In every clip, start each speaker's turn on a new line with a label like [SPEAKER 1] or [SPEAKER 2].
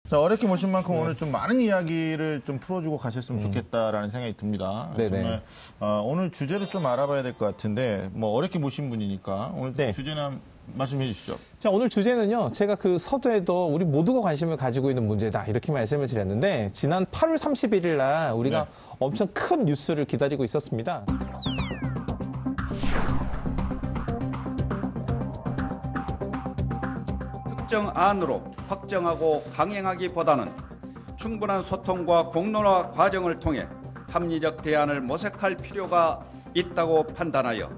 [SPEAKER 1] 자, 어렵게 모신 만큼 오늘 좀 많은 이야기를 좀 풀어주고 가셨으면 좋겠다라는 생각이 듭니다.
[SPEAKER 2] 네네.
[SPEAKER 1] 정말 오늘 주제를 좀 알아봐야 될 것 같은데 뭐 어렵게 모신 분이니까 오늘
[SPEAKER 2] 네.
[SPEAKER 1] 주제는 말씀해 주시죠.
[SPEAKER 2] 자, 오늘 주제는요, 제가 그 서두에도 우리 모두가 관심을 가지고 있는 문제다, 이렇게 말씀을 드렸는데, 지난 8월 31일 날 우리가
[SPEAKER 1] 네.
[SPEAKER 2] 엄청 큰 뉴스를 기다리고 있었습니다.
[SPEAKER 3] 특정 안으로 확정하고 강행하기보다는 충분한 소통과 공론화 과정을 통해 합리적 대안을 모색할 필요가 있다고 판단하여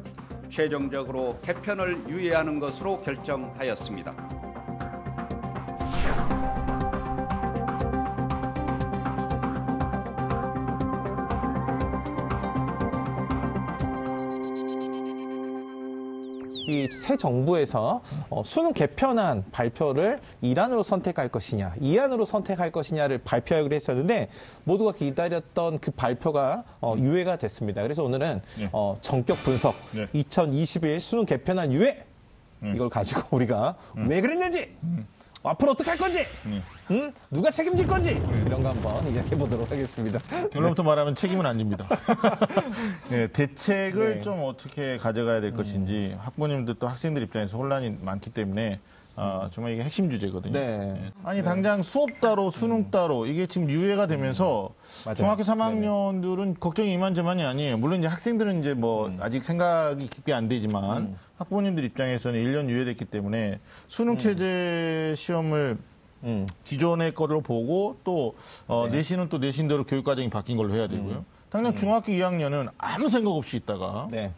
[SPEAKER 3] 최종적으로 개편을 유예하는 것으로 결정하였습니다.
[SPEAKER 2] 이 새 정부에서 수능 개편안 발표를 1안으로 선택할 것이냐, 2안으로 선택할 것이냐를 발표하기로 했었는데, 모두가 기다렸던 그 발표가 유예가 됐습니다. 그래서 오늘은
[SPEAKER 1] 네.
[SPEAKER 2] 전격 분석,
[SPEAKER 1] 네.
[SPEAKER 2] 2021 수능 개편안 유예, 이걸 가지고 우리가 왜 그랬는지, 앞으로 어떻게 할 건지, 누가 책임질 건지, 이런 거 한번 이야기해 보도록 하겠습니다.
[SPEAKER 1] 결론부터 말하면 책임은 안 집니다. 네, 대책을
[SPEAKER 2] 네.
[SPEAKER 1] 좀 어떻게 가져가야 될 것인지 학부모님들 또 학생들 입장에서 혼란이 많기 때문에 정말 이게 핵심 주제거든요.
[SPEAKER 2] 네.
[SPEAKER 1] 아니 당장 수업 따로 수능 따로 이게 지금 유예가 되면서
[SPEAKER 2] 맞아요.
[SPEAKER 1] 중학교 3학년들은 걱정이 이만저만이 아니에요. 물론 이제 학생들은 이제 뭐 아직 생각이 깊게 안 되지만 학부모님들 입장에서는 1년 유예됐기 때문에 수능 체제 시험을 기존의 거로 보고 또 내신은 또 내신대로 교육 과정이 바뀐 걸로 해야 되고요. 당장 중학교 2학년은 아무 생각 없이 있다가
[SPEAKER 2] 네.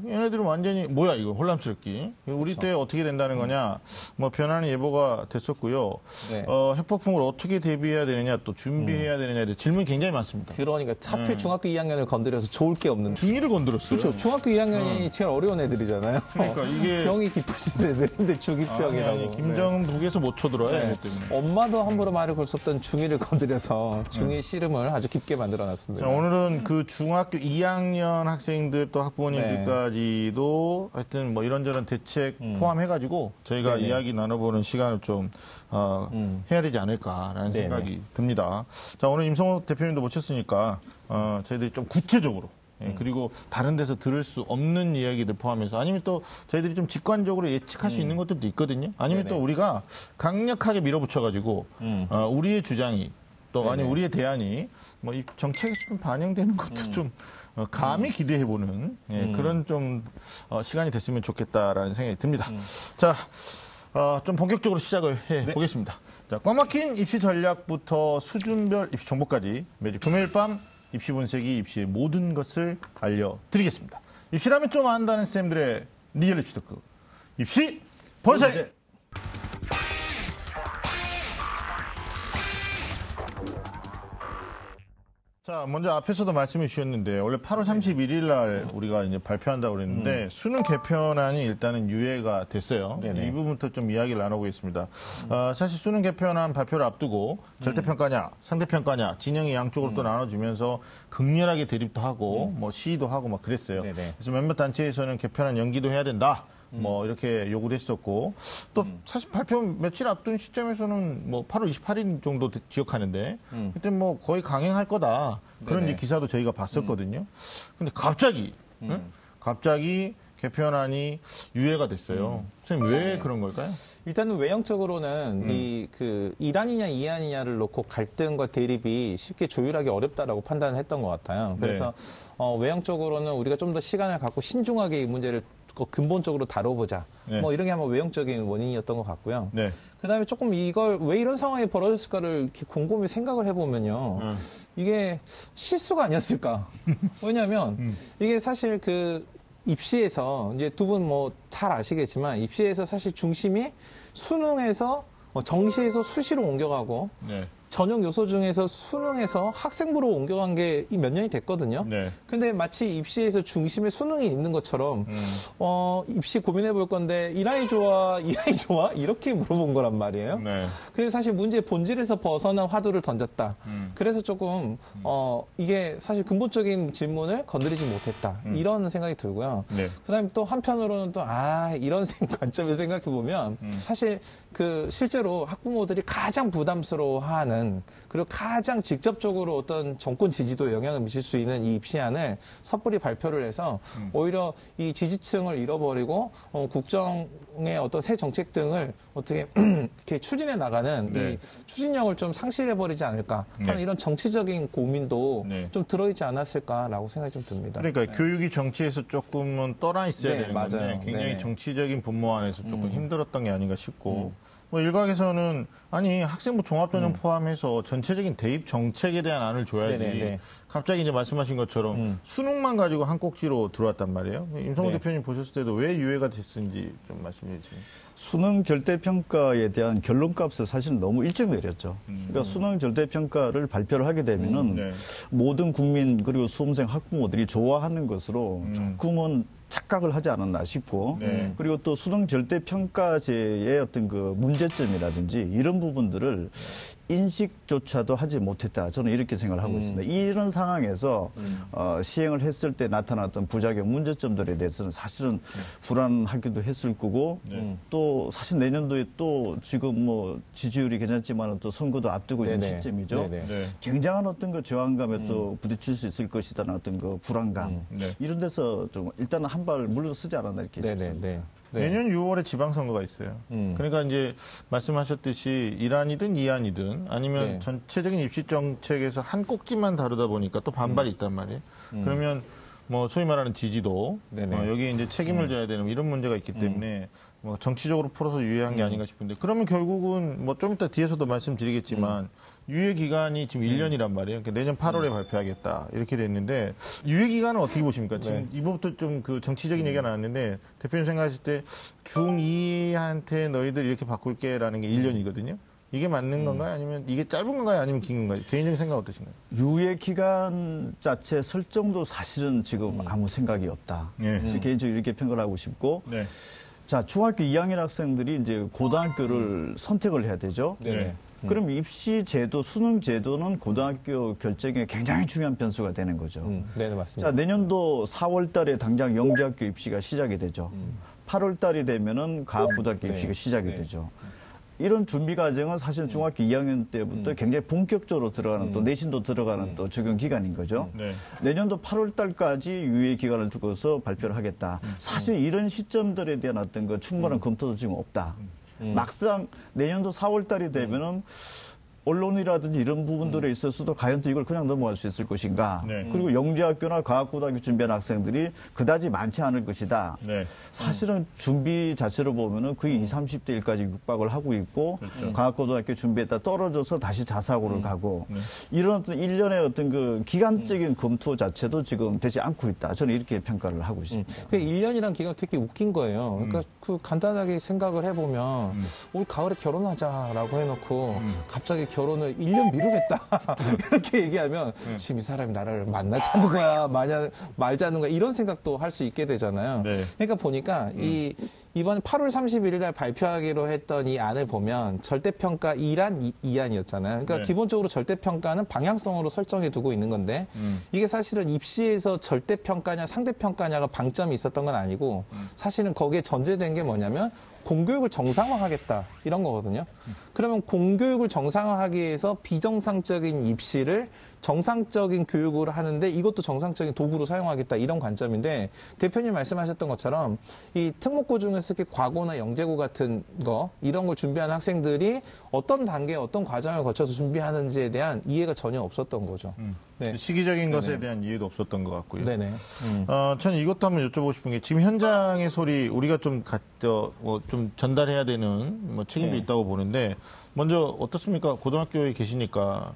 [SPEAKER 1] 얘네들은 완전히 뭐야 이거 혼란스럽기. 우리 때 어떻게 된다는 거냐. 뭐 변화는 예보가 됐었고요.
[SPEAKER 2] 네.
[SPEAKER 1] 핵폭풍을 어떻게 대비해야 되느냐 또 준비해야 되느냐에 대해 질문이 굉장히 많습니다.
[SPEAKER 2] 그러니까 하필 중학교 2학년을 건드려서 좋을 게 없는.
[SPEAKER 1] 중2를 건드렸어요.
[SPEAKER 2] 그렇죠. 중학교 2학년이 제일 어려운 애들이잖아요.
[SPEAKER 1] 그러니까 이게
[SPEAKER 2] 병이 깊으신 애들인데 중2병이라고.
[SPEAKER 1] 아니, 김정은 북에서 못 쳐들어요.
[SPEAKER 2] 네.
[SPEAKER 1] 얘네 때문에.
[SPEAKER 2] 엄마도 함부로 말을 걸 수 없던 중2를 건드려서 중2 씨름을 아주 깊게 만들어놨습니다.
[SPEAKER 1] 자, 오늘은 그 중학교 2학년 학생들 또 학부모님들까지도 하여튼 뭐 이런저런 대책 포함해가지고 저희가
[SPEAKER 2] 네네.
[SPEAKER 1] 이야기 나눠보는 시간을 좀 해야 되지 않을까라는
[SPEAKER 2] 네네.
[SPEAKER 1] 생각이 듭니다. 자, 오늘 임성호 대표님도 모셨으니까 저희들이 좀 구체적으로 그리고 다른 데서 들을 수 없는 이야기들 포함해서 아니면 또 저희들이 좀 직관적으로 예측할 수 있는 것들도 있거든요. 아니면
[SPEAKER 2] 네네.
[SPEAKER 1] 또 우리가 강력하게 밀어붙여가지고 우리의 주장이 또 아니 우리의 대안이 뭐 이 정책에서 좀 반영되는 것도 좀 감히 기대해보는 그런 좀 시간이 됐으면 좋겠다라는 생각이 듭니다. 자, 좀 본격적으로 시작을 해보겠습니다. 자, 꽉 막힌 입시 전략부터 수준별 입시 정보까지 매주 금요일 밤 입시 분석이 입시의 모든 것을 알려드리겠습니다. 입시라면 좀 안다는 쌤들의 리얼 입시 토크 입시 본색! 자, 먼저 앞에서도 말씀해 주셨는데 원래 8월 31일 날 우리가 이제 발표한다고 그랬는데 수능 개편안이 일단은 유예가 됐어요.
[SPEAKER 2] 네네.
[SPEAKER 1] 이 부분부터 좀 이야기를 나누겠습니다. 사실 수능 개편안 발표를 앞두고 절대평가냐, 상대평가냐, 진영이 양쪽으로 또 나눠지면서 극렬하게 대립도 하고 뭐 시위도 하고 막 그랬어요.
[SPEAKER 2] 네네.
[SPEAKER 1] 그래서 몇몇 단체에서는 개편안 연기도 해야 된다. 뭐 이렇게 요구를 했었고 또 사실 발표 며칠 앞둔 시점에서는 뭐 8월 28일 정도 기억하는데 그때 뭐 거의 강행할 거다 그런 이제 기사도 저희가 봤었거든요. 근데 갑자기 갑자기 개편안이 유예가 됐어요. 선생님 왜 그런 걸까요?
[SPEAKER 2] 일단은 외형적으로는 이 그 1안이냐 2안이냐를 놓고 갈등과 대립이 쉽게 조율하기 어렵다라고 판단을 했던 것 같아요. 그래서 외형적으로는 우리가 좀 더 시간을 갖고 신중하게 이 문제를 근본적으로 다뤄보자.
[SPEAKER 1] 네.
[SPEAKER 2] 뭐 이런 게 아마 외형적인 원인이었던 것 같고요.
[SPEAKER 1] 네.
[SPEAKER 2] 그다음에 조금 이걸 왜 이런 상황이 벌어졌을까를 이렇게 곰곰이 생각을 해보면요. 이게 실수가 아니었을까. 왜냐하면 이게 사실 그 입시에서 이제 두 분 뭐 잘 아시겠지만 입시에서 사실 중심이 수능에서 정시에서 수시로 옮겨가고
[SPEAKER 1] 네.
[SPEAKER 2] 전형 요소 중에서 수능에서 학생부로 옮겨간 게 몇 년이 됐거든요.
[SPEAKER 1] 네.
[SPEAKER 2] 근데 마치 입시에서 중심에 수능이 있는 것처럼 입시 고민해 볼 건데 이 아이 좋아, 이 아이 좋아? 이렇게 물어본 거란 말이에요.
[SPEAKER 1] 네.
[SPEAKER 2] 그래서 사실 문제의 본질에서 벗어난 화두를 던졌다. 그래서 조금 이게 사실 근본적인 질문을 건드리지 못했다. 이런 생각이 들고요.
[SPEAKER 1] 네.
[SPEAKER 2] 그다음에 또 한편으로는 또 이런 관점에서 생각해 보면 사실 그 실제로 학부모들이 가장 부담스러워하는 그리고 가장 직접적으로 어떤 정권 지지도에 영향을 미칠 수 있는 이 입시안을 섣불리 발표를 해서 오히려 이 지지층을 잃어버리고 국정의 어떤 새 정책 등을 어떻게 이렇게 추진해 나가는
[SPEAKER 1] 네.
[SPEAKER 2] 이 추진력을 좀 상실해 버리지 않을까 하는
[SPEAKER 1] 네.
[SPEAKER 2] 이런 정치적인 고민도
[SPEAKER 1] 네.
[SPEAKER 2] 좀 들어있지 않았을까라고 생각이 좀 듭니다.
[SPEAKER 1] 그러니까 교육이 정치에서 조금은 떠나 있어야
[SPEAKER 2] 네,
[SPEAKER 1] 되는
[SPEAKER 2] 맞아요.
[SPEAKER 1] 건데 굉장히
[SPEAKER 2] 네.
[SPEAKER 1] 정치적인 분모 안에서 조금 힘들었던 게 아닌가 싶고 뭐 일각에서는 아니 학생부 종합전형 포함해서 전체적인 대입 정책에 대한 안을 줘야지
[SPEAKER 2] 네네네.
[SPEAKER 1] 갑자기 이제 말씀하신 것처럼 수능만 가지고 한 꼭지로 들어왔단 말이에요. 임성호
[SPEAKER 2] 네.
[SPEAKER 1] 대표님 보셨을 때도 왜 유예가 됐는지 좀 말씀해 주세요.
[SPEAKER 4] 수능 절대평가에 대한 결론값을 사실 너무 일찍 내렸죠. 그러니까 수능 절대평가를 발표를 하게 되면은
[SPEAKER 1] 네.
[SPEAKER 4] 모든 국민 그리고 수험생 학부모들이 좋아하는 것으로 조금은 착각을 하지 않았나 싶고
[SPEAKER 1] 네.
[SPEAKER 4] 그리고 또 수능 절대평가제의 어떤 그 문제점이라든지 이런 부분들을 인식조차도 하지 못했다. 저는 이렇게 생각을 하고 있습니다. 이런 상황에서 시행을 했을 때 나타났던 부작용, 문제점들에 대해서는 사실은 불안하기도 했을 거고 또 사실 내년도에 또 지금 뭐 지지율이 괜찮지만 또 선거도 앞두고 있는
[SPEAKER 2] 네네.
[SPEAKER 4] 시점이죠.
[SPEAKER 2] 네네.
[SPEAKER 1] 네.
[SPEAKER 4] 굉장한 어떤 그 저항감에 또 부딪힐 수 있을 것이라는 어떤 그 불안감
[SPEAKER 1] 네.
[SPEAKER 4] 이런 데서 좀 일단 한 발 물러서지 않았나 이렇게 싶습니다.
[SPEAKER 2] 네네네.
[SPEAKER 1] 내년 6월에 지방선거가 있어요. 그러니까 이제 말씀하셨듯이 일안이든 이안이든 아니면
[SPEAKER 2] 네.
[SPEAKER 1] 전체적인 입시 정책에서 한 꼭지만 다루다 보니까 또 반발이 있단 말이에요. 그러면 뭐 소위 말하는 지지도
[SPEAKER 2] 네네.
[SPEAKER 1] 여기에 이제 책임을 져야 되는 이런 문제가 있기 때문에 뭐 정치적으로 풀어서 유예한 게 아닌가 싶은데 그러면 결국은 뭐 좀 이따 뒤에서도 말씀드리겠지만 유예 기간이 지금 1년이란 말이에요. 그러니까 내년 8월에 발표하겠다 이렇게 됐는데 유예 기간은 어떻게 보십니까? 지금 이번부터 좀 그 정치적인 얘기가 나왔는데 대표님 생각하실 때 중2한테 너희들 이렇게 바꿀게라는 게 1년이거든요. 이게 맞는 건가요? 아니면 이게 짧은 건가요? 아니면 긴 건가요? 개인적인 생각 어떠신가요?
[SPEAKER 4] 유예 기간 자체 설정도 사실은 지금 아무 생각이 없다.
[SPEAKER 1] 예.
[SPEAKER 4] 그래서 개인적으로 이렇게 평가를 하고 싶고
[SPEAKER 1] 네.
[SPEAKER 4] 자 중학교 2학년 학생들이 이제 고등학교를 선택을 해야 되죠.
[SPEAKER 2] 네네.
[SPEAKER 4] 그럼 입시 제도, 수능 제도는 고등학교 결정에 굉장히 중요한 변수가 되는 거죠.
[SPEAKER 2] 네네, 맞습니다.
[SPEAKER 4] 자, 내년도 4월 달에 당장 영재학교 입시가 시작이 되죠. 8월 달이 되면은 과학고등학교
[SPEAKER 2] 네.
[SPEAKER 4] 입시가 시작이
[SPEAKER 2] 네.
[SPEAKER 4] 되죠. 이런 준비 과정은 사실 중학교 2학년 때부터 굉장히 본격적으로 들어가는 또 내신도 들어가는 또 적용 기간인 거죠.
[SPEAKER 1] 네.
[SPEAKER 4] 내년도 8월 달까지 유예 기간을 두고서 발표를 하겠다. 사실 이런 시점들에 대한 어떤 그 충분한 검토도 지금 없다. 막상 내년도 4월 달이 되면은 언론이라든지 이런 부분들에 있어서도 과연 또 이걸 그냥 넘어갈 수 있을 것인가.
[SPEAKER 1] 네.
[SPEAKER 4] 그리고 영재학교나 과학고등학교 준비하는 학생들이 그다지 많지 않을 것이다.
[SPEAKER 1] 네.
[SPEAKER 4] 사실은 준비 자체로 보면은 거의 20, 30대일까지 육박을 하고 있고
[SPEAKER 1] 그렇죠.
[SPEAKER 4] 과학고등학교 준비했다 떨어져서 다시 자사고를 가고 이런 어떤 일련의 어떤 그 기간적인 검토 자체도 지금 되지 않고 있다. 저는 이렇게 평가를 하고 있습니다.
[SPEAKER 2] 그 1년이라는 기간 되게 웃긴 거예요. 그러니까 그 간단하게 생각을 해보면 올 가을에 결혼하자라고 해놓고 갑자기 결혼을 1년 미루겠다 이렇게 얘기하면 지금 이 사람이 나를 만나자는 거야 말자는 거야 이런 생각도 할 수 있게 되잖아요.
[SPEAKER 1] 네.
[SPEAKER 2] 그러니까 보니까 이번 8월 31일 날 발표하기로 했던 이 안을 보면 절대평가 1안, 2안이었잖아요. 그러니까
[SPEAKER 1] 네.
[SPEAKER 2] 기본적으로 절대평가는 방향성으로 설정해 두고 있는 건데 이게 사실은 입시에서 절대평가냐 상대평가냐가 방점이 있었던 건 아니고 사실은 거기에 전제된 게 뭐냐면 공교육을 정상화하겠다 이런 거거든요. 그러면 공교육을 정상화하기 위해서 비정상적인 입시를 정상적인 교육을 하는데 이것도 정상적인 도구로 사용하겠다 이런 관점인데 대표님 말씀하셨던 것처럼 이 특목고 중에서 특히 과고나 영재고 같은 거 이런 걸 준비하는 학생들이 어떤 단계 어떤 과정을 거쳐서 준비하는지에 대한 이해가 전혀 없었던 거죠. 네.
[SPEAKER 1] 시기적인 것에
[SPEAKER 2] 네네.
[SPEAKER 1] 대한 이해도 없었던 것 같고요.
[SPEAKER 2] 네네.
[SPEAKER 1] 저는 이것도 한번 여쭤보고 싶은 게 지금 현장의 소리 우리가 좀 좀 전달해야 되는 뭐 책임도
[SPEAKER 2] 네.
[SPEAKER 1] 있다고 보는데 먼저 어떻습니까? 고등학교에 계시니까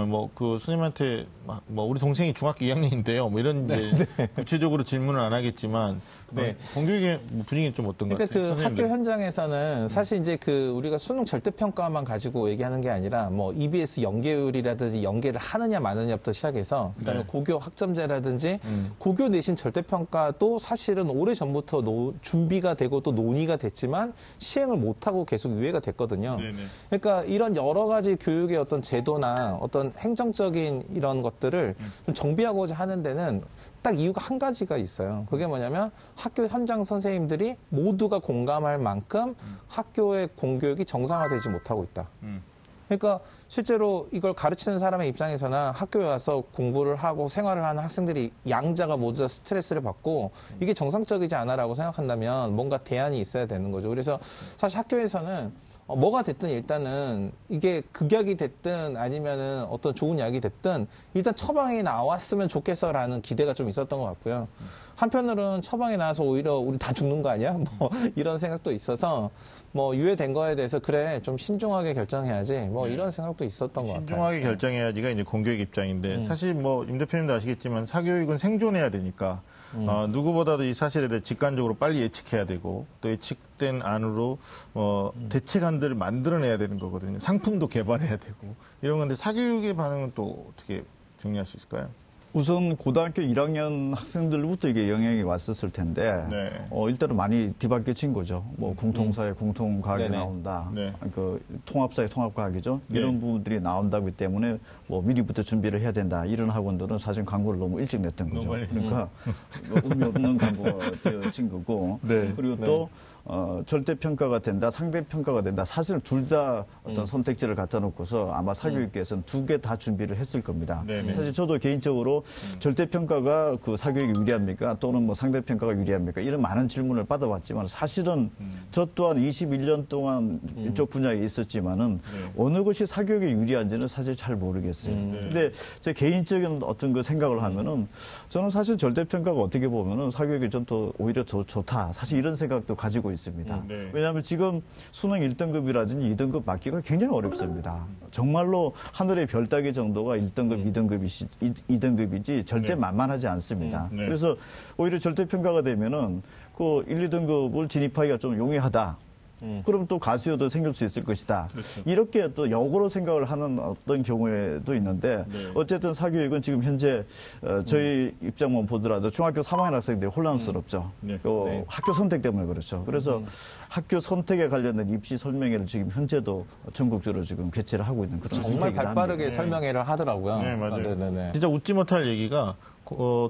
[SPEAKER 1] 뭐 그 스님한테 뭐 우리 동생이 중학교 2학년인데요. 뭐 이런 이제 구체적으로 질문을 안 하겠지만
[SPEAKER 2] 네.
[SPEAKER 1] 공교육의 분위기는 좀 어떤 것
[SPEAKER 2] 그러니까
[SPEAKER 1] 같아요?
[SPEAKER 2] 그 학교 현장에서는 사실 이제 그 우리가 수능 절대평가만 가지고 얘기하는 게 아니라 뭐 EBS 연계율이라든지 연계를 하느냐 마느냐부터 시작해서 그다음에
[SPEAKER 1] 네.
[SPEAKER 2] 고교 학점제라든지 고교 내신 절대평가도 사실은 오래 전부터 준비가 되고 또 논의가 됐지만 시행을 못하고 계속 유예가 됐거든요.
[SPEAKER 1] 네네.
[SPEAKER 2] 그러니까 이런 여러 가지 교육의 어떤 제도나 어떤 행정적인 이런 것들을 좀 정비하고자 하는 데는 딱 이유가 한 가지가 있어요. 그게 뭐냐면 학교 현장 선생님들이 모두가 공감할 만큼 학교의 공교육이 정상화되지 못하고 있다. 그러니까 실제로 이걸 가르치는 사람의 입장에서나 학교에 와서 공부를 하고 생활을 하는 학생들이 양자가 모두 다 스트레스를 받고 이게 정상적이지 않아라고 생각한다면 뭔가 대안이 있어야 되는 거죠. 그래서 사실 학교에서는 뭐가 됐든 일단은 이게 극약이 됐든 아니면은 어떤 좋은 약이 됐든 일단 처방이 나왔으면 좋겠어라는 기대가 좀 있었던 것 같고요. 한편으로는 처방이 나와서 오히려 우리 다 죽는 거 아니야? 뭐 이런 생각도 있어서 뭐 유예된 거에 대해서 그래 좀 신중하게 결정해야지 뭐 이런 생각도 있었던 것 같아요.
[SPEAKER 1] 신중하게 결정해야지가 이제 공교육 입장인데 사실 뭐 임 대표님도 아시겠지만 사교육은 생존해야 되니까 누구보다도 이 사실에 대해 직관적으로 빨리 예측해야 되고 또 예측된 안으로 대책안들을 만들어내야 되는 거거든요. 상품도 개발해야 되고 이런 건데 사교육의 반응은 또 어떻게 정리할 수 있을까요?
[SPEAKER 4] 우선 고등학교 1학년 학생들부터 이게 영향이 왔었을 텐데
[SPEAKER 1] 네.
[SPEAKER 4] 일단은 많이 뒤바뀌어진 거죠. 뭐 공통사회 공통과학이
[SPEAKER 2] 네네.
[SPEAKER 4] 나온다.
[SPEAKER 1] 네.
[SPEAKER 4] 그 통합사회 통합과학이죠.
[SPEAKER 1] 네.
[SPEAKER 4] 이런 부분들이 나온다기 때문에 뭐 미리부터 준비를 해야 된다. 이런 학원들은 사실 광고를 너무 일찍 냈던 거죠. 그러니까 의미 없는 광고가 되어진 거고.
[SPEAKER 1] 네.
[SPEAKER 4] 그리고 또 절대평가가 된다, 상대평가가 된다. 사실은 둘 다 어떤 선택지를 갖다 놓고서 아마 사교육계에서는 두 개 다 준비를 했을 겁니다.
[SPEAKER 1] 네네.
[SPEAKER 4] 사실 저도 개인적으로 절대평가가 그 사교육이 유리합니까? 또는 뭐 상대평가가 유리합니까? 이런 많은 질문을 받아왔지만 사실은 저 또한 21년 동안 이쪽 분야에 있었지만은 어느 것이 사교육에 유리한지는 사실 잘 모르겠어요. 근데 제 개인적인 어떤 그 생각을 하면은 저는 사실 절대평가가 어떻게 보면은 사교육에 좀 더 오히려 더 좋다. 사실 이런 생각도 가지고 있습니다.
[SPEAKER 1] 네.
[SPEAKER 4] 왜냐하면 지금 수능 1등급이라든지 2등급 맞기가 굉장히 어렵습니다. 정말로 하늘의 별 따기 정도가 1등급, 2등급이지 절대 만만하지 않습니다.
[SPEAKER 1] 네.
[SPEAKER 4] 그래서 오히려 절대평가가 되면은 그 1, 2등급을 진입하기가 좀 용이하다. 그럼 또 가수여도 생길 수 있을 것이다.
[SPEAKER 1] 그렇죠.
[SPEAKER 4] 이렇게 또 역으로 생각을 하는 어떤 경우에도 있는데
[SPEAKER 1] 네.
[SPEAKER 4] 어쨌든 사교육은 지금 현재 저희 입장만 보더라도 중학교 3학년 학생들이 혼란스럽죠.
[SPEAKER 1] 네.
[SPEAKER 2] 네.
[SPEAKER 4] 학교 선택 때문에 그렇죠. 그래서 학교 선택에 관련된 입시 설명회를 지금 현재도 전국적으로 지금 개최를 하고 있는 그런
[SPEAKER 2] 정말
[SPEAKER 4] 상태이긴
[SPEAKER 2] 발빠르게
[SPEAKER 4] 합니다.
[SPEAKER 2] 설명회를 하더라고요.
[SPEAKER 1] 네, 맞아요.
[SPEAKER 2] 네네네.
[SPEAKER 1] 진짜 웃지 못할 얘기가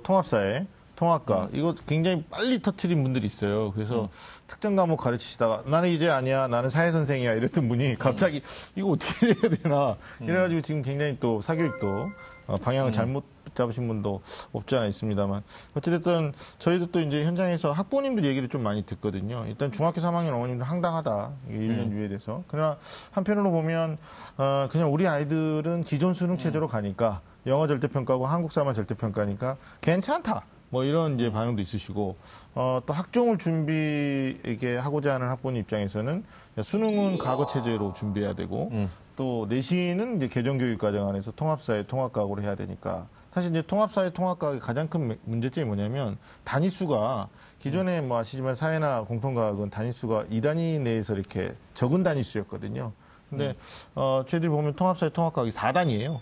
[SPEAKER 1] 통합사회, 통합과 이거 굉장히 빨리 터트린 분들이 있어요. 그래서 특정 과목 가르치시다가 나는 이제 아니야, 나는 사회 선생이야 이랬던 분이 갑자기 이거 어떻게 해야 되나 이래가지고 지금 굉장히 또 사교육도 방향을 잘못 잡으신 분도 없지 않아 있습니다만 어찌됐든 저희도 또 이제 현장에서 학부모님들 얘기를 좀 많이 듣거든요. 일단 중학교 3학년 어머님들 황당하다. 1년 유예돼서. 그러나 한편으로 보면 그냥 우리 아이들은 기존 수능 체제로 가니까 영어 절대평가고 한국사만 절대평가니까 괜찮다. 뭐 이런 이제 반응도 있으시고 또 학종을 이렇게 하고자 하는 학부모님 입장에서는 수능은 과거 체제로 준비해야 되고 또 내신은 이제 개정교육 과정 안에서 통합사회 통합과학으로 해야 되니까 사실 이제 통합사회 통합과학의 가장 큰 문제점이 뭐냐면 단위수가 기존에 뭐 아시지만 사회나 공통과학은 단위수가 2단위 내에서 이렇게 적은 단위수였거든요. 근데 저희들이 보면 통합사회 통합과학이 4단위예요.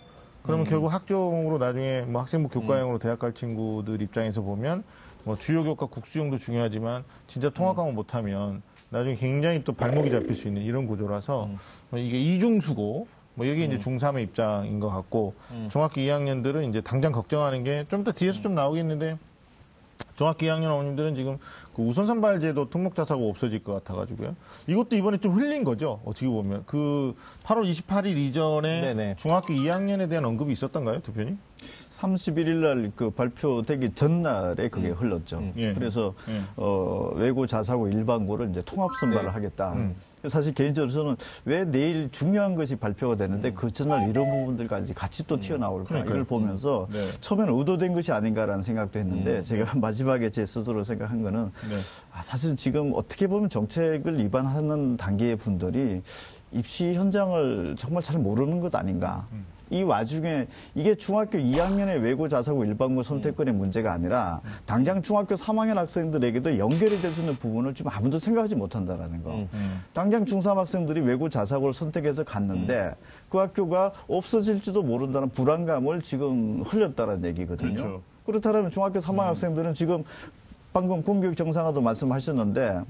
[SPEAKER 1] 그러면 결국 학종으로 나중에 뭐 학생부 교과형으로 대학 갈 친구들 입장에서 보면 뭐 주요 교과 국수형도 중요하지만 진짜 통합 과목 못하면 나중에 굉장히 또 발목이 잡힐 수 있는 이런 구조라서 이게 이중수고 뭐 이게 이제 중3의 입장인 것 같고 중학교 2학년들은 이제 당장 걱정하는 게 좀 더 뒤에서 좀 나오겠는데 중학교 2학년 어머님들은 지금 그 우선선발제도 특목자사고 없어질 것 같아가지고요. 이것도 이번에 좀 흘린 거죠. 어떻게 보면. 그 8월 28일 이전에
[SPEAKER 2] 네네.
[SPEAKER 1] 중학교 2학년에 대한 언급이 있었던가요, 대표님?
[SPEAKER 4] 31일 날 그 발표되기 전날에 그게 흘렀죠.
[SPEAKER 1] 예.
[SPEAKER 4] 그래서
[SPEAKER 1] 예.
[SPEAKER 4] 외고 자사고 일반고를 이제 통합 선발을 하겠다. 사실 개인적으로 저는 왜 내일 중요한 것이 발표가 됐는데 그 전날 이런 부분들까지 같이 또 튀어나올까
[SPEAKER 1] 그러니까요.
[SPEAKER 4] 이걸 보면서
[SPEAKER 1] 네.
[SPEAKER 4] 처음에는 의도된 것이 아닌가라는 생각도 했는데 제가 마지막에 제 스스로 생각한 거는
[SPEAKER 1] 네.
[SPEAKER 4] 사실 지금 어떻게 보면 정책을 위반하는 단계의 분들이 입시 현장을 정말 잘 모르는 것 아닌가. 이 와중에 이게 중학교 2학년의 외고 자사고 일반고 선택권의 문제가 아니라 당장 중학교 3학년 학생들에게도 연결이 될 수 있는 부분을 좀 아무도 생각하지 못한다라는 거. 당장 중3 학생들이 외고 자사고를 선택해서 갔는데 그 학교가 없어질지도 모른다는 불안감을 지금 흘렸다는 얘기거든요.
[SPEAKER 1] 그렇죠.
[SPEAKER 4] 그렇다면 중학교 3학년 학생들은 지금 방금 공교육 정상화도 말씀하셨는데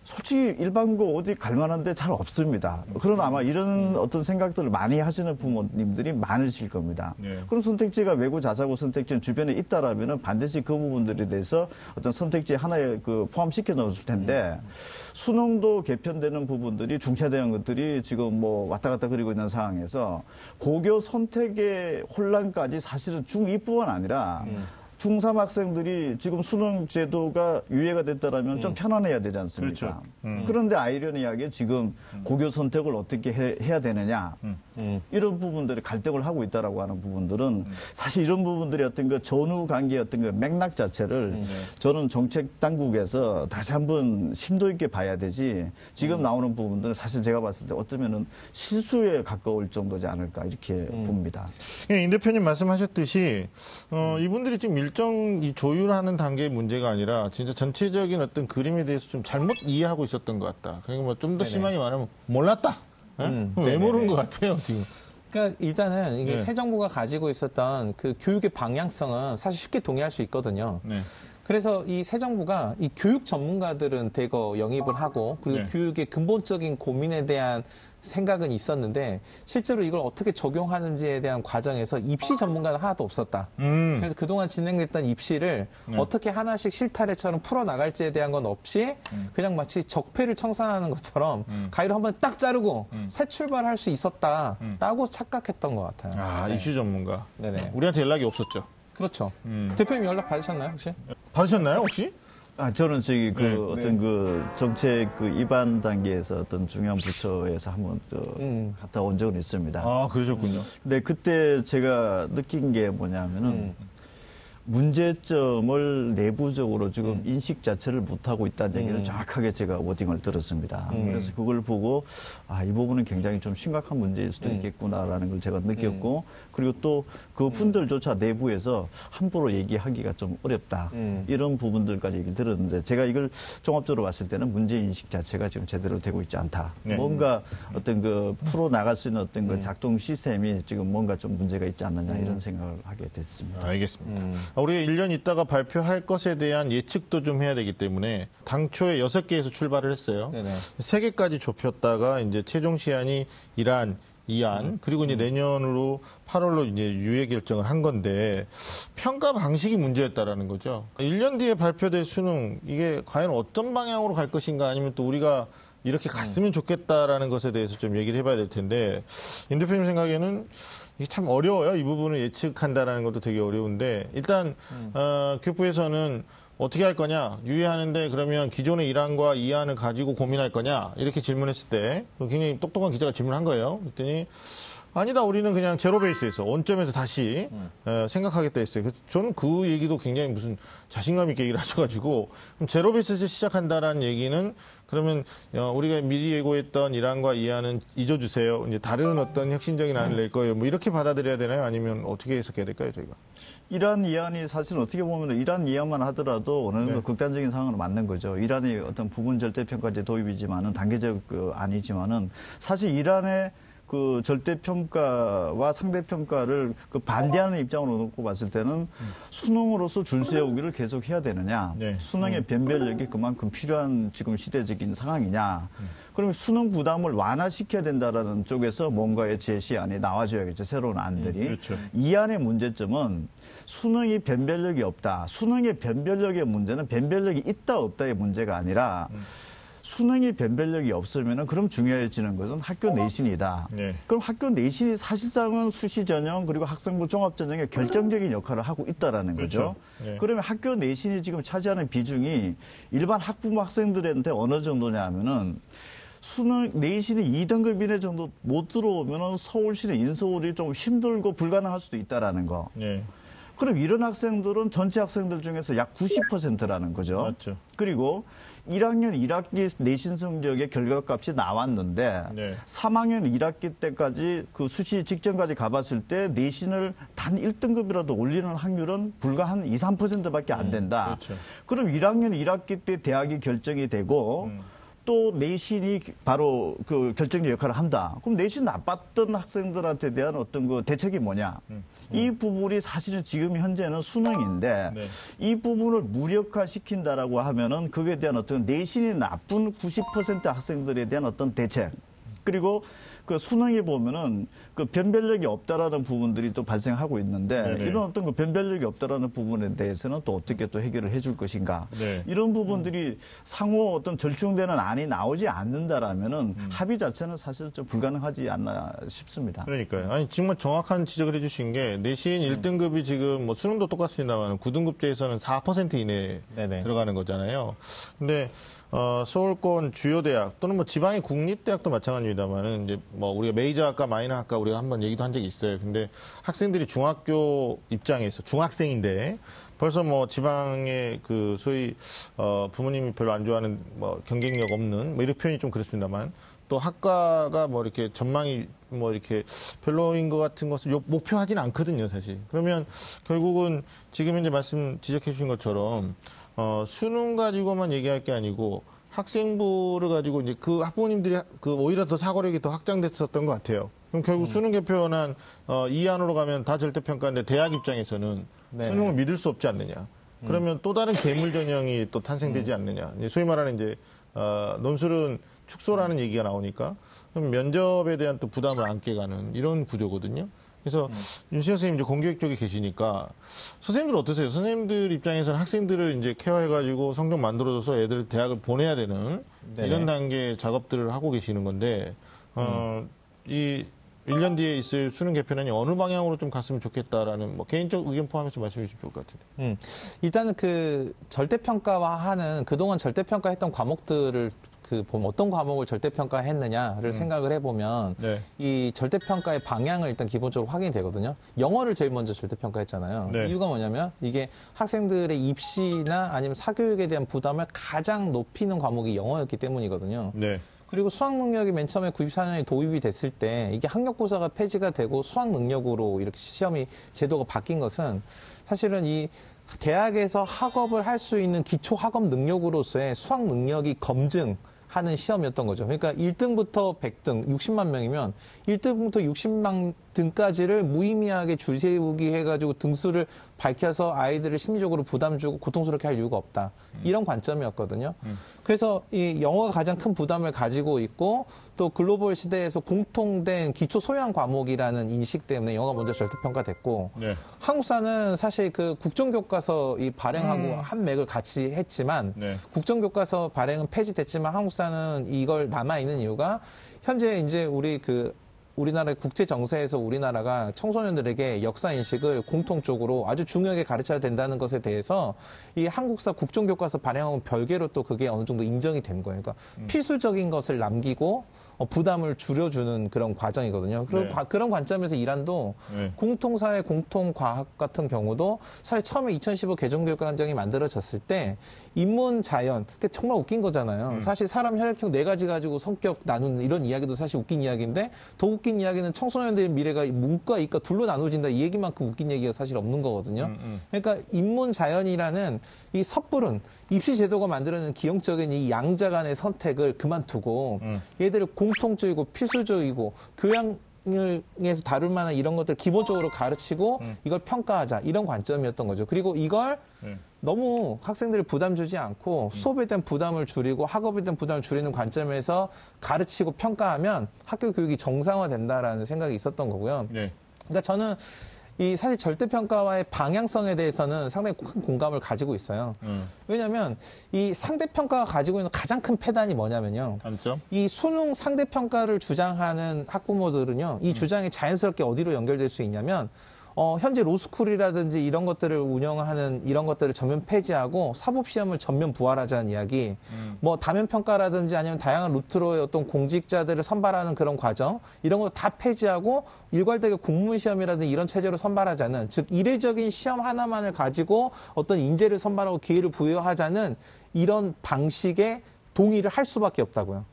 [SPEAKER 4] 솔직히 일반고 어디 갈 만한데 잘 없습니다. 그러나 아마 이런 어떤 생각들을 많이 하시는 부모님들이 많으실 겁니다.
[SPEAKER 1] 네.
[SPEAKER 4] 그럼 선택지가 외고 자사고 선택지는 주변에 있다라면은 반드시 그 부분들에 대해서 어떤 선택지 하나에 그 포함시켜 넣었을 텐데 수능도 개편되는 부분들이 중차대한 것들이 지금 뭐 왔다 갔다 그리고 있는 상황에서 고교 선택의 혼란까지 사실은 중2뿐만 아니라 중3 학생들이 지금 수능 제도가 유예가 됐다라면 좀 편안해야 되지 않습니까?
[SPEAKER 1] 그렇죠.
[SPEAKER 4] 그런데 아이러니하게 지금 고교 선택을 어떻게 해야 되느냐 이런 부분들이 갈등을 하고 있다라고 하는 부분들은 사실 이런 부분들이 어떤 그 전후 관계의 어떤 그 맥락 자체를 저는 정책 당국에서 다시 한번 심도 있게 봐야 되지 지금 나오는 부분들은 사실 제가 봤을 때 어쩌면은 실수에 가까울 정도지 않을까 이렇게 봅니다.
[SPEAKER 1] 임 대표님 말씀하셨듯이 이분들이 지금 일정 이 조율하는 단계의 문제가 아니라 진짜 전체적인 어떤 그림에 대해서 좀 잘못 이해하고 있었던 것 같다. 그러니까 뭐 좀 더 심하게 말하면 몰랐다. 왜 모르는 것 같아요 지금.
[SPEAKER 2] 그러니까 일단은 이게
[SPEAKER 1] 네.
[SPEAKER 2] 새 정부가 가지고 있었던 그 교육의 방향성은 사실 쉽게 동의할 수 있거든요.
[SPEAKER 1] 네.
[SPEAKER 2] 그래서 이 새 정부가 이 교육 전문가들은 대거 영입을 하고 그리고
[SPEAKER 1] 네.
[SPEAKER 2] 교육의 근본적인 고민에 대한 생각은 있었는데 실제로 이걸 어떻게 적용하는지에 대한 과정에서 입시 전문가는 하나도 없었다. 그래서 그동안 진행됐던 입시를 어떻게 하나씩 실타래처럼 풀어나갈지에 대한 건 없이 그냥 마치 적폐를 청산하는 것처럼 가위로 한번 딱 자르고 새 출발할 수 있었다라고 착각했던 것 같아요.
[SPEAKER 1] 아
[SPEAKER 2] 네.
[SPEAKER 1] 입시 전문가.
[SPEAKER 2] 네네.
[SPEAKER 1] 우리한테 연락이 없었죠.
[SPEAKER 2] 그렇죠. 대표님 연락 받으셨나요 혹시?
[SPEAKER 1] 받으셨나요 혹시?
[SPEAKER 4] 저는 저기 그
[SPEAKER 1] 네,
[SPEAKER 4] 어떤 그 정책 그 입안 단계에서 어떤 중요한 부처에서 한번 갔다 온 적은 있습니다.
[SPEAKER 1] 아 그러셨군요.
[SPEAKER 4] 근데 그때 제가 느낀 게 뭐냐면은 문제점을 내부적으로 지금 인식 자체를 못하고 있다는 얘기를 정확하게 제가 워딩을 들었습니다. 그래서 그걸 보고 이 부분은 굉장히 좀 심각한 문제일 수도 있겠구나라는 걸 제가 느꼈고 그리고 또 그 분들조차 내부에서 함부로 얘기하기가 좀 어렵다. 이런 부분들까지 얘기를 들었는데 제가 이걸 종합적으로 봤을 때는 문제인식 자체가 지금 제대로 되고 있지 않다.
[SPEAKER 1] 네.
[SPEAKER 4] 뭔가 어떤 그 풀어나갈 수 있는 어떤 그 작동 시스템이 지금 뭔가 좀 문제가 있지 않느냐 이런 생각을 하게 됐습니다.
[SPEAKER 1] 알겠습니다. 우리가 1년 있다가 발표할 것에 대한 예측도 좀 해야 되기 때문에 당초에 6개에서 출발을 했어요.
[SPEAKER 2] 네네.
[SPEAKER 1] 3개까지 좁혔다가 이제 최종 시한이 이란, 이안, 그리고 이제 내년으로 8월로 이제 유예 결정을 한 건데 평가 방식이 문제였다라는 거죠. 1년 뒤에 발표될 수능 이게 과연 어떤 방향으로 갈 것인가 아니면 또 우리가 이렇게 갔으면 좋겠다라는 것에 대해서 좀 얘기를 해봐야 될 텐데 임 대표님 생각에는 이게 참 어려워요. 이 부분을 예측한다라는 것도 되게 어려운데 일단 교육부에서는 어떻게 할 거냐 유예하는데 그러면 기존의 1안과 2안을 가지고 고민할 거냐 이렇게 질문했을 때 굉장히 똑똑한 기자가 질문한 거예요. 그랬더니 아니다 우리는 그냥 제로 베이스에서 원점에서 다시 생각하겠다 했어요. 그래서 저는 그 얘기도 굉장히 무슨 자신감 있게 얘기를 하셔가지고 그럼 제로 베이스에서 시작한다라는 얘기는 그러면 우리가 미리 예고했던 1안과 2안은 잊어주세요. 이제 다른 어떤 혁신적인 안을 낼 거예요. 뭐 이렇게 받아들여야 되나요? 아니면 어떻게 해석해야 될까요, 저희가?
[SPEAKER 4] 1안, 2안이 사실 어떻게 보면 1안, 2안만 하더라도 어느 정도 극단적인 상황으로 맞는 거죠. 1안이 어떤 부분 절대평가제 도입이지만은 단계적 아니지만은 사실 1안의 그 절대평가와 상대평가를 그 반대하는 입장으로 놓고 봤을 때는 수능으로서 줄 세우기를 계속 해야 되느냐.
[SPEAKER 1] 네.
[SPEAKER 4] 수능의 변별력이 그만큼 필요한 지금 시대적인 상황이냐. 그러면 수능 부담을 완화시켜야 된다라는 쪽에서 뭔가의 제시안이 나와줘야겠죠. 새로운 안들이.
[SPEAKER 1] 그렇죠.
[SPEAKER 4] 이 안의 문제점은 수능이 변별력이 없다. 수능의 변별력의 문제는 변별력이 있다 없다의 문제가 아니라 수능이 변별력이 없으면은 그럼 중요해지는 것은 학교 내신이다.
[SPEAKER 1] 네.
[SPEAKER 4] 그럼 학교 내신이 사실상은 수시 전형 그리고 학생부 종합 전형의 결정적인 역할을 하고 있다라는 거죠.
[SPEAKER 1] 그렇죠. 네.
[SPEAKER 4] 그러면 학교 내신이 지금 차지하는 비중이 일반 학부모 학생들한테 어느 정도냐면은 수능 내신이 2등급 이내 정도 못 들어오면은 서울시내 인서울이 좀 힘들고 불가능할 수도 있다라는 거.
[SPEAKER 1] 네.
[SPEAKER 4] 그럼 이런 학생들은 전체 학생들 중에서 약 90%라는 거죠.
[SPEAKER 1] 맞죠.
[SPEAKER 4] 그리고 1학년 1학기 내신 성적의 결과값이 나왔는데
[SPEAKER 1] 네.
[SPEAKER 4] 3학년 1학기 때까지 그 수시 직전까지 가봤을 때 내신을 단 1등급이라도 올리는 확률은 불과 한 2, 3%밖에 안 된다.
[SPEAKER 1] 그렇죠.
[SPEAKER 4] 그럼 1학년 1학기 때 대학이 결정이 되고 또 내신이 바로 그 결정적 역할을 한다. 그럼 내신 나빴던 학생들한테 대한 어떤 그 대책이 뭐냐? 이 부분이 사실은 지금 현재는 수능인데
[SPEAKER 1] 네.
[SPEAKER 4] 이 부분을 무력화시킨다라고 하면은 그에 대한 어떤 내신이 나쁜 90% 학생들에 대한 어떤 대책 그리고 그 수능에 보면은 그 변별력이 없다라는 부분들이 또 발생하고 있는데
[SPEAKER 1] 네네.
[SPEAKER 4] 이런 어떤 그 변별력이 없다라는 부분에 대해서는 또 어떻게 또 해결을 해줄 것인가
[SPEAKER 1] 네.
[SPEAKER 4] 이런 부분들이 상호 어떤 절충되는 안이 나오지 않는다라면은 합의 자체는 사실 좀 불가능하지 않나 싶습니다.
[SPEAKER 1] 그러니까요. 아니, 정말 정확한 지적을 해주신 게 내신 1등급이 지금 뭐 수능도 똑같습니다만 9등급제에서는 4% 이내에
[SPEAKER 2] 네네.
[SPEAKER 1] 들어가는 거잖아요. 근데 서울권 주요 대학 또는 뭐 지방의 국립대학도 마찬가지입니다만은 이제 뭐 우리가 메이저 학과 마이너 학과 우리가 한번 얘기도 한 적이 있어요. 근데 학생들이 중학교 입장에서 중학생인데 벌써 뭐 지방의 그 소위 부모님이 별로 안 좋아하는 뭐 경쟁력 없는 뭐 이런 표현이 좀 그렇습니다만 또 학과가 뭐 이렇게 전망이 뭐 이렇게 별로인 것 같은 것을 목표하지는 않거든요, 사실. 그러면 결국은 지금 이제 말씀 지적해 주신 것처럼 수능 가지고만 얘기할 게 아니고 학생부를 가지고 이제 그 학부모님들이 그 오히려 더 사고력이 더 확장됐었던 것 같아요. 그럼 결국 수능 개표난 이 안으로 가면 다 절대평가인데 대학 입장에서는
[SPEAKER 2] 네네.
[SPEAKER 1] 수능을 믿을 수 없지 않느냐. 그러면 또 다른 괴물 전형이 또 탄생되지 않느냐. 이제 소위 말하는 이제 논술은 축소라는 얘기가 나오니까 그럼 면접에 대한 또 부담을 안게 가는 이런 구조거든요. 그래서 윤시영 선생님 이제 공교육 쪽에 계시니까 선생님들 어떠세요? 선생님들 입장에서는 학생들을 이제 케어해가지고 성적 만들어줘서 애들 대학을 보내야 되는
[SPEAKER 2] 네네.
[SPEAKER 1] 이런 단계 작업들을 하고 계시는 건데 이 1년 뒤에 있을 수능 개편안이 어느 방향으로 좀 갔으면 좋겠다라는 뭐 개인적 의견 포함해서 말씀해 주시면 좋을 것 같은데.
[SPEAKER 2] 일단은 그 절대평가화하는 그동안 절대평가했던 과목들을 보면 어떤 과목을 절대평가했느냐를 생각을 해보면
[SPEAKER 1] 네.
[SPEAKER 2] 이 절대평가의 방향을 일단 기본적으로 확인이 되거든요. 영어를 제일 먼저 절대평가했잖아요.
[SPEAKER 1] 네.
[SPEAKER 2] 이유가 뭐냐면 이게 학생들의 입시나 아니면 사교육에 대한 부담을 가장 높이는 과목이 영어였기 때문이거든요.
[SPEAKER 1] 네.
[SPEAKER 2] 그리고 수학 능력이 맨 처음에 94년에 도입이 됐을 때 이게 학력고사가 폐지가 되고 수학 능력으로 이렇게 시험이 제도가 바뀐 것은 사실은 이 대학에서 학업을 할 수 있는 기초 학업 능력으로서의 수학 능력이 검증하는 시험이었던 거죠. 그러니까 1등부터 100등, 60만 명이면 1등부터 60만 등까지를 무의미하게 줄 세우기 해가지고 등수를 밝혀서 아이들을 심리적으로 부담 주고 고통스럽게 할 이유가 없다. 이런 관점이었거든요. 그래서 이 영어가 가장 큰 부담을 가지고 있고 또 글로벌 시대에서 공통된 기초 소양 과목이라는 인식 때문에 영어가 먼저 절대평가됐고
[SPEAKER 1] 네.
[SPEAKER 2] 한국사는 사실 그 국정교과서 이 발행하고 한 맥을 같이 했지만
[SPEAKER 1] 네.
[SPEAKER 2] 국정교과서 발행은 폐지됐지만 한국사는 이걸 남아있는 이유가 현재 이제 우리나라의 국제 정세에서 우리나라가 청소년들에게 역사 인식을 공통적으로 아주 중요하게 가르쳐야 된다는 것에 대해서 이 한국사 국정교과서 발행하고 별개로 또 그게 어느 정도 인정이 된 거예요. 그러니까 필수적인 것을 남기고 부담을 줄여주는 그런 과정이거든요. 그리고
[SPEAKER 1] 네.
[SPEAKER 2] 그런 관점에서 이란도
[SPEAKER 1] 네.
[SPEAKER 2] 공통사회, 공통과학 같은 경우도 사실 처음에 2015 개정교육과정이 만들어졌을 때 인문자연, 정말 웃긴 거잖아요. 사실 사람 혈액형 4가지 가지고 성격 나누는 이런 이야기도 사실 웃긴 이야기인데 더 웃긴 이야기는 청소년들의 미래가 문과, 이과 둘로 나눠진다 이 얘기만큼 웃긴 얘기가 사실 없는 거거든요. 그러니까 인문자연이라는 이 섣부른 입시 제도가 만들어내는 기형적인 이 양자 간의 선택을 그만두고 얘들을 공통적이고 필수적이고 교양에서 다룰 만한 이런 것들 기본적으로 가르치고 이걸 평가하자 이런 관점이었던 거죠. 그리고 이걸 너무 학생들을 부담 주지 않고 수업에 대한 부담을 줄이고 학업에 대한 부담을 줄이는 관점에서 가르치고 평가하면 학교 교육이 정상화된다라는 생각이 있었던 거고요.
[SPEAKER 1] 네.
[SPEAKER 2] 그러니까 저는 이 사실 절대평가와의 방향성에 대해서는 상당히 큰 공감을 가지고 있어요. 왜냐하면 이 상대평가가 가지고 있는 가장 큰 폐단이 뭐냐면요.
[SPEAKER 1] 단점?
[SPEAKER 2] 이 수능 상대평가를 주장하는 학부모들은요. 이 주장이 자연스럽게 어디로 연결될 수 있냐면 현재 로스쿨이라든지 이런 것들을 운영하는 이런 것들을 전면 폐지하고 사법시험을 전면 부활하자는 이야기, 뭐 다면평가라든지 아니면 다양한 루트로의 어떤 공직자들을 선발하는 그런 과정, 이런 거 다 폐지하고 일괄되게 공무시험이라든지 이런 체제로 선발하자는, 즉 이례적인 시험 하나만을 가지고 어떤 인재를 선발하고 기회를 부여하자는 이런 방식의 동의를 할 수밖에 없다고요.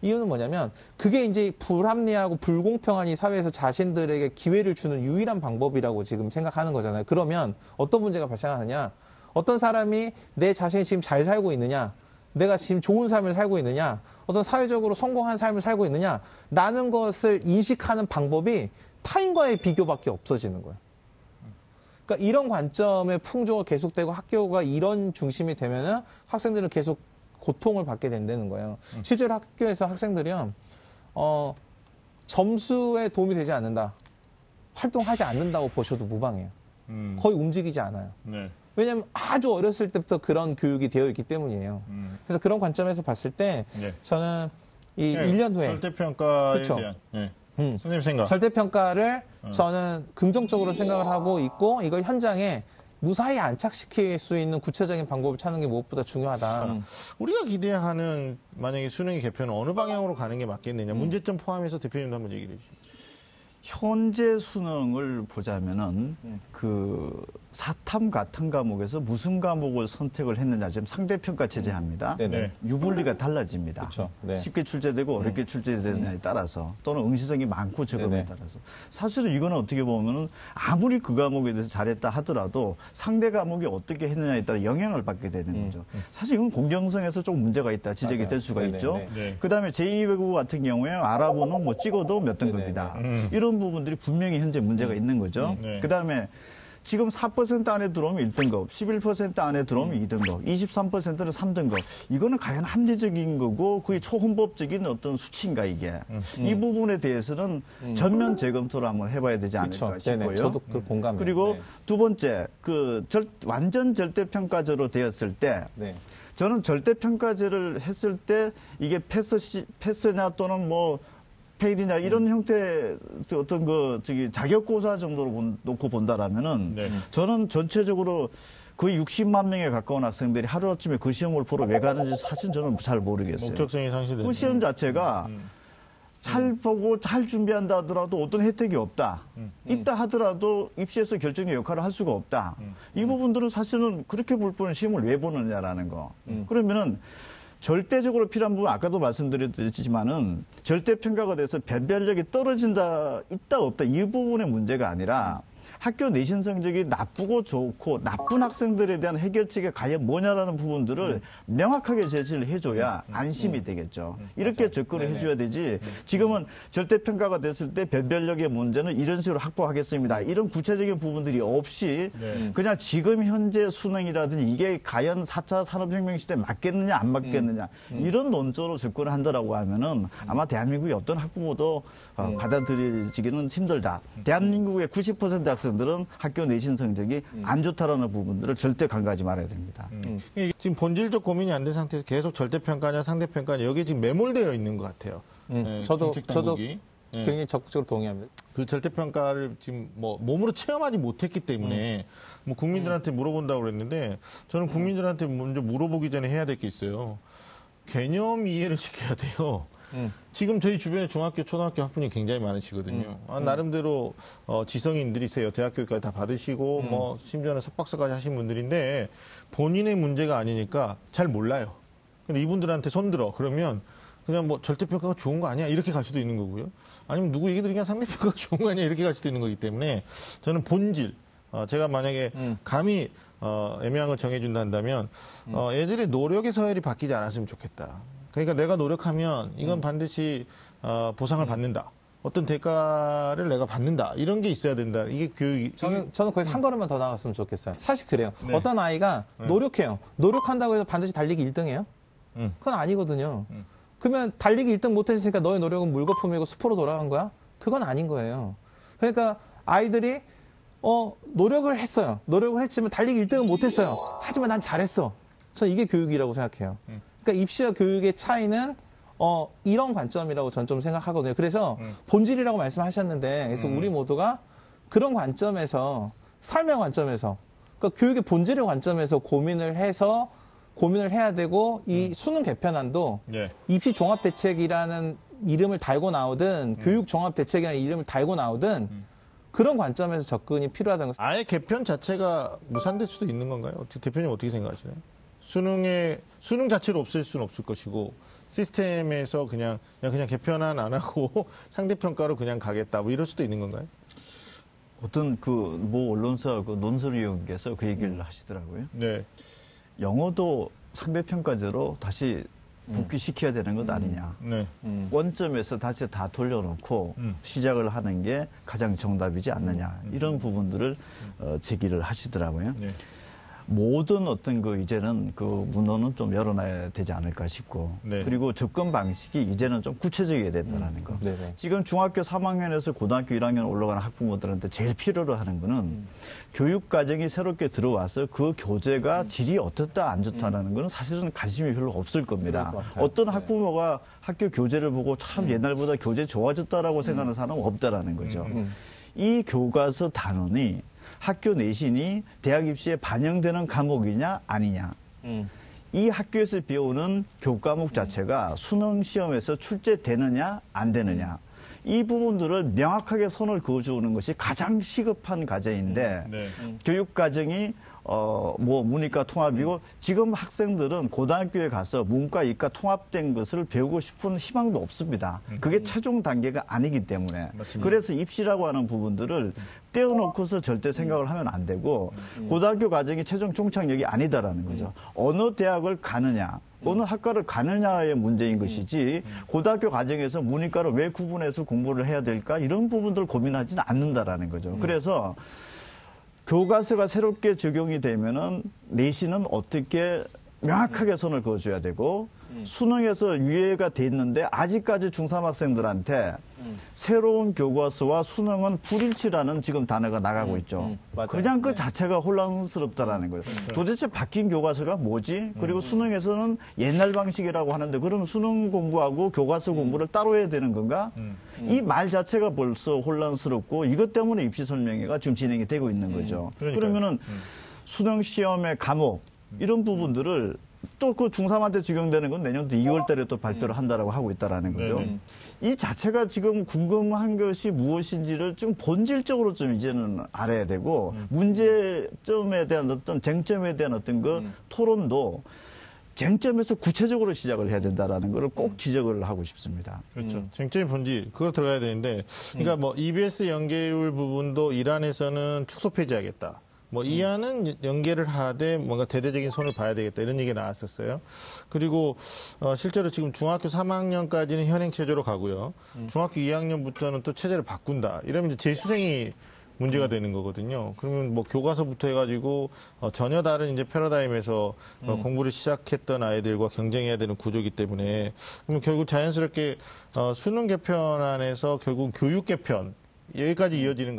[SPEAKER 2] 이유는 뭐냐면 그게 이제 불합리하고 불공평한 이 사회에서 자신들에게 기회를 주는 유일한 방법이라고 지금 생각하는 거잖아요. 그러면 어떤 문제가 발생하느냐? 어떤 사람이 내 자신이 지금 잘 살고 있느냐? 내가 지금 좋은 삶을 살고 있느냐? 어떤 사회적으로 성공한 삶을 살고 있느냐? 라는 것을 인식하는 방법이 타인과의 비교밖에 없어지는 거예요. 그러니까 이런 관점의 풍조가 계속되고 학교가 이런 중심이 되면은 학생들은 계속 고통을 받게 된다는 거예요. 실제로 학교에서 학생들이요, 점수에 도움이 되지 않는다, 활동하지 않는다고 보셔도 무방해요. 거의 움직이지 않아요.
[SPEAKER 1] 네.
[SPEAKER 2] 왜냐하면 아주 어렸을 때부터 그런 교육이 되어 있기 때문이에요. 그래서 그런 관점에서 봤을 때
[SPEAKER 1] 네.
[SPEAKER 2] 저는 이
[SPEAKER 1] 네,
[SPEAKER 2] 1년 후에
[SPEAKER 1] 절대평가에
[SPEAKER 2] 그쵸.
[SPEAKER 1] 대한 선생님 생각.
[SPEAKER 2] 절대평가를 저는 긍정적으로 생각을 하고 있고, 이걸 현장에 무사히 안착시킬 수 있는 구체적인 방법을 찾는 게 무엇보다 중요하다.
[SPEAKER 1] 우리가 기대하는 만약에 수능의 개편은 어느 방향으로 가는 게 맞겠느냐. 문제점 포함해서 대표님도 한번 얘기를 해주시죠.
[SPEAKER 4] 현재 수능을 보자면은 그 사탐 같은 과목에서 무슨 과목을 선택을 했느냐, 지금 상대평가 제재합니다.
[SPEAKER 2] 네네.
[SPEAKER 4] 유불리가 달라집니다.
[SPEAKER 2] 그쵸. 네.
[SPEAKER 4] 쉽게 출제되고 어렵게 출제되느냐에 따라서, 또는 응시성이 많고 적음에
[SPEAKER 2] 네네.
[SPEAKER 4] 따라서. 사실은 이거는 어떻게 보면은 아무리 그 과목에 대해서 잘했다 하더라도 상대 과목이 어떻게 했느냐에 따라 영향을 받게 되는 거죠. 사실 이건 공정성에서 좀 문제가 있다 지적이
[SPEAKER 2] 맞아요.
[SPEAKER 4] 될 수가
[SPEAKER 2] 네네.
[SPEAKER 4] 있죠.
[SPEAKER 1] 네.
[SPEAKER 4] 그다음에 제2외국어 같은 경우에 아랍어는 뭐 찍어도 몇 등급이다. 이런 부분들이 분명히 현재 문제가 있는 거죠.
[SPEAKER 1] 네.
[SPEAKER 4] 그다음에 지금 4% 안에 들어오면 1등급, 11% 안에 들어오면 2등급, 23%는 3등급. 이거는 과연 합리적인 거고 그게 초헌법적인 어떤 수치인가 이게. 이 부분에 대해서는 전면 재검토를 한번 해봐야 되지 않을까
[SPEAKER 2] 그쵸.
[SPEAKER 4] 싶고요.
[SPEAKER 2] 네네. 저도 그 공감해요.
[SPEAKER 4] 그리고
[SPEAKER 2] 네.
[SPEAKER 4] 두 번째, 그 완전 절대평가제로 되었을 때
[SPEAKER 2] 네.
[SPEAKER 4] 저는 절대평가제를 했을 때 이게 패스냐 또는 뭐 페일이냐 이런 형태의 어떤 자격고사 정도로 놓고 본다라면은
[SPEAKER 1] 네.
[SPEAKER 4] 저는 전체적으로 거의 60만 명에 가까운 학생들이 하루아침에 그 시험을 보러 왜 가는지 사실 저는 잘 모르겠어요.
[SPEAKER 1] 목적성이 상실되는.
[SPEAKER 4] 그 시험 자체가 잘 보고 잘 준비한다 하더라도 어떤 혜택이 없다. 있다 하더라도 입시에서 결정의 역할을 할 수가 없다. 이 부분들은 사실은 그렇게 볼 뿐은 시험을 왜 보느냐라는 거. 그러면은 절대적으로 필요한 부분, 아까도 말씀드렸지만은 절대평가가 돼서 변별력이 떨어진다, 있다, 없다, 이 부분의 문제가 아니라 학교 내신 성적이 나쁘고 좋고 나쁜 학생들에 대한 해결책이 과연 뭐냐라는 부분들을 명확하게 제시를 해줘야 안심이 되겠죠. 이렇게
[SPEAKER 2] 맞아요.
[SPEAKER 4] 접근을
[SPEAKER 2] 네네.
[SPEAKER 4] 해줘야 되지. 지금은 절대평가가 됐을 때 변별력의 문제는 이런 식으로 확보하겠습니다. 이런 구체적인 부분들이 없이
[SPEAKER 1] 네.
[SPEAKER 4] 그냥 지금 현재 수능이라든지 이게 과연 4차 산업혁명 시대에 맞겠느냐 안 맞겠느냐 이런 논조로 접근을 한다라고 하면은 아마 대한민국의 어떤 학부모도 받아들이기는 힘들다. 대한민국의 90% 학생들은 학교 내신 성적이 안 좋다라는 부분들을 절대 간과하지 말아야 됩니다.
[SPEAKER 1] 이게 지금 본질적 고민이 안 된 상태에서 계속 절대평가냐 상대평가냐 여기에 지금 매몰되어 있는 것 같아요. 네,
[SPEAKER 2] 저도
[SPEAKER 1] 정책당국이. 네.
[SPEAKER 2] 굉장히 적극적으로 동의합니다.
[SPEAKER 1] 그 절대평가를 지금 뭐 몸으로 체험하지 못했기 때문에 뭐 국민들한테 물어본다고 그랬는데 저는 국민들한테 먼저 물어보기 전에 해야 될 게 있어요. 개념 이해를 시켜야 돼요. 지금 저희 주변에 중학교, 초등학교 학부모님 굉장히 많으시거든요. 나름대로 지성인들이세요. 대학교까지 다 받으시고 뭐 심지어는 석박사까지 하신 분들인데 본인의 문제가 아니니까 잘 몰라요. 근데 이분들한테 손들어. 그러면 그냥 뭐 절대평가가 좋은 거 아니야? 이렇게 갈 수도 있는 거고요. 아니면 누구 얘기 들으니까 상대평가가 좋은 거 아니야? 이렇게 갈 수도 있는 거기 때문에 저는 본질. 제가 만약에 감히 애매한 걸 정해준다 한다면 애들의 노력의 서열이 바뀌지 않았으면 좋겠다. 그러니까 내가 노력하면 이건 반드시 보상을 받는다. 어떤 대가를 내가 받는다. 이런 게 있어야 된다. 이게 교육이.
[SPEAKER 2] 저는 거기서 한 걸음만 더 나갔으면 좋겠어요. 사실 그래요.
[SPEAKER 1] 네.
[SPEAKER 2] 어떤 아이가 노력해요. 노력한다고 해서 반드시 달리기 1등이에요? 그건 아니거든요. 그러면 달리기 1등 못했으니까 너의 노력은 물거품이고 수포로 돌아간 거야? 그건 아닌 거예요. 그러니까 아이들이 노력을 했어요. 노력을 했지만 달리기 1등은 못했어요. 하지만 난 잘했어. 저는 이게 교육이라고 생각해요. 그러니까 입시와 교육의 차이는 이런 관점이라고 저는 좀 생각하거든요. 그래서 본질이라고 말씀하셨는데, 그래서 우리 모두가 그런 관점에서 삶의 관점에서 그러니까 교육의 본질의 관점에서 고민을 해야 되고 이 수능 개편안도
[SPEAKER 1] 예.
[SPEAKER 2] 입시 종합 대책이라는 이름을 달고 나오든 교육 종합 대책이라는 이름을 달고 나오든 그런 관점에서 접근이 필요하다는 것.
[SPEAKER 1] 아예 개편 자체가 무산될 수도 있는 건가요? 어떻게 대표님 어떻게 생각하시나요? 수능 자체를 없앨 수는 없을 것이고 시스템에서 그냥 개편안 안 하고 상대평가로 그냥 가겠다 뭐 이럴 수도 있는 건가요?
[SPEAKER 4] 어떤 모 언론사 논설위원께서 그 얘기를 하시더라고요.
[SPEAKER 1] 네.
[SPEAKER 4] 영어도 상대평가제로 다시 복귀시켜야 되는 것 아니냐.
[SPEAKER 1] 네.
[SPEAKER 4] 원점에서 다시 다 돌려놓고 시작을 하는 게 가장 정답이지 않느냐. 이런 부분들을 제기를 하시더라고요.
[SPEAKER 1] 네.
[SPEAKER 4] 모든 이제는 문헌은 좀 열어놔야 되지 않을까 싶고.
[SPEAKER 1] 네.
[SPEAKER 4] 그리고 접근 방식이 이제는 좀 구체적이어야 된다는 거.
[SPEAKER 2] 네네.
[SPEAKER 4] 지금 중학교 3학년에서 고등학교 1학년 올라가는 학부모들한테 제일 필요로 하는 거는 교육 과정이 새롭게 들어와서 그 교재가 질이 어떻다 안 좋다라는 거는 사실은 관심이 별로 없을 겁니다. 어떤 학부모가 학교 교재를 보고 참 옛날보다 교재 좋아졌다라고 생각하는 사람은 없다라는 거죠. 이 교과서 단원이 학교 내신이 대학 입시에 반영되는 과목이냐 아니냐. 이 학교에서 배우는 교과목 자체가 수능 시험에서 출제되느냐 안 되느냐. 이 부분들을 명확하게 선을 그어주는 것이 가장 시급한 과제인데
[SPEAKER 1] 네.
[SPEAKER 4] 교육 과정이 문이과 통합이고 지금 학생들은 고등학교에 가서 문과 이과 통합된 것을 배우고 싶은 희망도 없습니다. 그게 최종 단계가 아니기 때문에.
[SPEAKER 1] 맞습니다.
[SPEAKER 4] 그래서 입시라고 하는 부분들을 떼어놓고서 절대 생각을 하면 안 되고 고등학교 과정이 최종 종착역이 아니다라는 거죠. 어느 대학을 가느냐. 어느 학과를 가느냐의 문제인 것이지 고등학교 과정에서 문이과를 왜 구분해서 공부를 해야 될까 이런 부분들을 고민하지는 않는다라는 거죠. 그래서 교과서가 새롭게 적용이 되면은 내신은 어떻게 명확하게 선을 그어줘야 되고 수능에서 유예가 돼 있는데 아직까지 중3 학생들한테 새로운 교과서와 수능은 불일치라는 지금 단어가 나가고 있죠.
[SPEAKER 2] 맞아요.
[SPEAKER 4] 그냥 그 자체가 혼란스럽다라는 거예요. 도대체 바뀐 교과서가 뭐지? 그리고 수능에서는 옛날 방식이라고 하는데 그러면 수능 공부하고 교과서 공부를 따로 해야 되는 건가? 이 말 자체가 벌써 혼란스럽고 이것 때문에 입시 설명회가 지금 진행이 되고 있는 거죠. 그러면은 수능 시험의 과목 이런 부분들을 또 그 중3한테 적용되는 건 내년도 2월 달에 또 발표를 한다라고 하고 있다라는 거죠. 이 자체가 지금 궁금한 것이 무엇인지를 좀 본질적으로 좀 이제는 알아야 되고 문제점에 대한 어떤 쟁점에 대한 어떤 토론도 쟁점에서 구체적으로 시작을 해야 된다라는 것을 꼭 지적을 하고 싶습니다.
[SPEAKER 1] 그렇죠. 쟁점의 본질, 그거 들어가야 되는데, 그러니까 EBS 연계율 부분도 일안에서는 축소 폐지하겠다. 이안은 연계를 하되 뭔가 대대적인 손을 봐야 되겠다 이런 얘기가 나왔었어요. 그리고 실제로 지금 중학교 3학년까지는 현행 체제로 가고요. 중학교 2학년부터는 또 체제를 바꾼다. 이러면 이제 재수생이 문제가 되는 거거든요. 그러면 교과서부터 해가지고 전혀 다른 이제 패러다임에서 공부를 시작했던 아이들과 경쟁해야 되는 구조이기 때문에 그러면 결국 자연스럽게 수능 개편안에서 결국 교육 개편 여기까지 이어지는 거.